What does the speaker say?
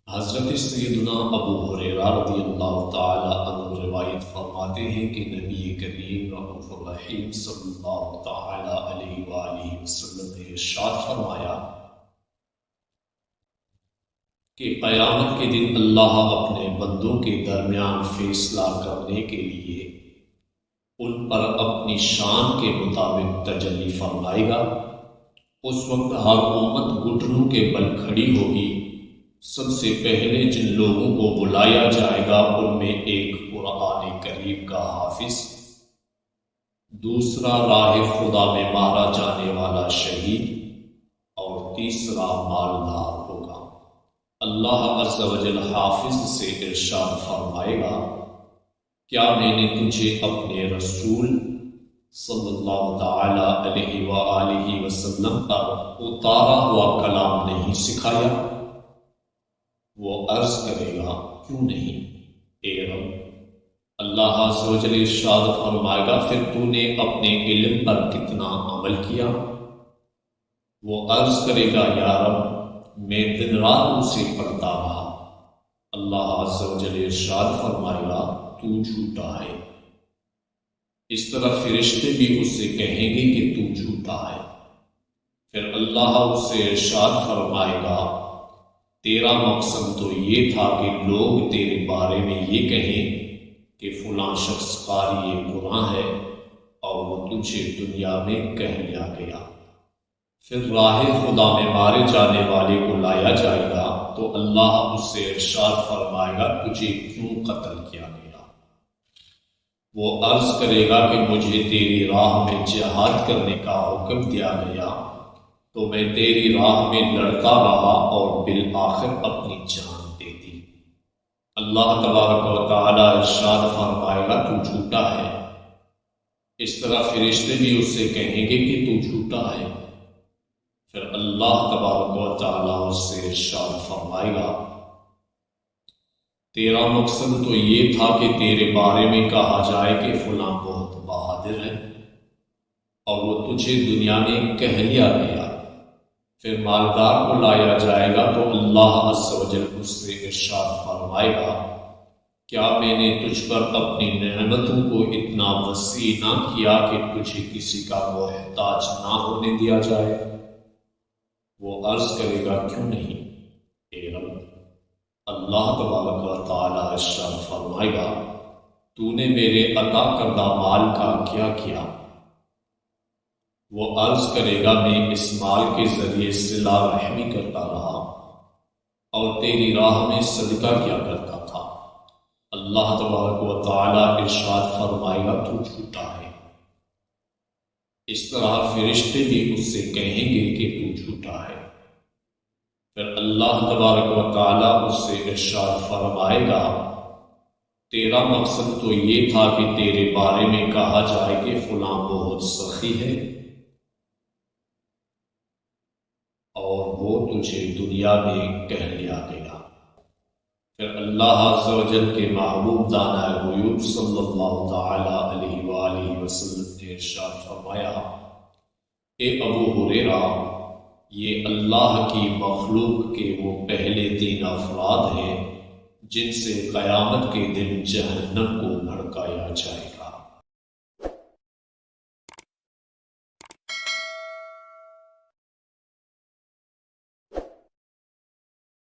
حضرت سیدنا ابو ہریرہ رضی اللہ تعالی عنہ روایت فرماتے ہیں کہ نبی کریم رؤوف الرحیم صلی اللہ تعالی علیہ وآلہ وسلم نے ارشاد فرمایا کہ قیامت کے دن اللہ اپنے بندوں کے درمیان فیصلہ کرنے کے لیے ان پر اپنی شان کے مطابق تجلی فرمائے گا۔ اس وقت ہر امت گھٹنوں کے بل کھڑی ہوگی۔ سب سے پہلے جن لوگوں کو بلایا جائے گا ان میں ایک قرآن کریم کا حافظ، دوسرا راہ خدا میں مارا جانے والا شہید اور تیسرا مالدار ہوگا۔ اللہ عز و جل حافظ سے ارشاد فرمائے گا، کیا میں نے تجھے اپنے رسول صلی اللہ تعالی علیہ وآلہ وسلم پر اتارا ہوا کلام نہیں سکھایا؟ وہ عرض کرے گا، کیوں نہیں اے رب۔ اللہ عز و جل ارشاد فرمائے گا، پھر تو نے اپنے علم پر کتنا عمل کیا؟ وہ عرض کرے گا، یا رب میں دن رات اسے پڑھتا رہا۔ اللہ عز و جل ارشاد فرمائے گا، تو جھوٹا ہے۔ اس طرح فرشتے بھی اس سے کہیں گے کہ تو جھوٹا ہے۔ پھر اللہ اس سے ارشاد فرمائے گا، تیرا مقصد تو یہ تھا کہ لوگ تیرے بارے میں یہ کہیں کہ فلاں شخص قاری قرآن ہے، اور وہ تجھے دنیا میں کہہ لیا گیا۔ پھر راہ خدا میں مارے جانے والے کو لایا جائے گا تو اللہ اس سے ارشاد فرمائے گا، تجھے کیوں قتل کیا گیا؟ وہ عرض کرے گا کہ مجھے تیری راہ میں جہاد کرنے کا حکم دیا گیا تو میں تیری راہ میں لڑتا رہا اور بالآخر اپنی جان دے دی۔ اللہ تبارک و تعالی ارشاد فرمائے گا، تو جھوٹا ہے۔ اس طرح فرشتے بھی اس سے کہیں گے کہ تو جھوٹا ہے۔ پھر اللہ تبارک و تعالی اس سے ارشاد فرمائے گا، تیرا مقصد تو یہ تھا کہ تیرے بارے میں کہا جائے کہ فلاں بہت بہادر ہے، اور وہ تجھے دنیا میں کہہ لیا گیا۔ پھر مالدار کو لایا جائے گا تو اللہ عز و جل اس سے ارشاد فرمائے گا، کیا میں نے تجھ پر اپنی نعمتوں کو اتنا وسیع نہ کیا کہ تجھے کسی کا محتاج نہ ہونے دیا جائے؟ وہ عرض کرے گا، کیوں نہیں اے رب۔ اللہ تبارک و تعالی ارشاد فرمائے گا، تو نے میرے عطا کردہ مال کا کیا کیا؟ وہ عرض کرے گا، میں اس مال کے ذریعے صلہ رحمی کرتا رہا اور تیری راہ میں صدقہ کیا کرتا تھا۔ اللہ تبارک و تعالی ارشاد فرمائے گا، تو جھوٹا ہے۔ اس طرح فرشتے بھی اس سے کہیں گے کہ تو جھوٹا ہے۔ پھر اللہ تبارک و تعالی اس سے ارشاد فرمائے گا، تیرا مقصد تو یہ تھا کہ تیرے بارے میں کہا جائے کہ فلاں بہت سخی ہے، اور وہ تجھے دنیا میں کہہ لیا گیا۔ پھر اللہ عز و جل کے محبوب دانا غیوب صلی اللہ تعالی علیہ وآلہ وسلم نے ارشاد فرمایا، اے ابو ہریرہ، یہ اللہ کی مخلوق کے وہ پہلے 3 افراد ہیں جن سے قیامت کے دن جہنم کو بھڑکایا جائے۔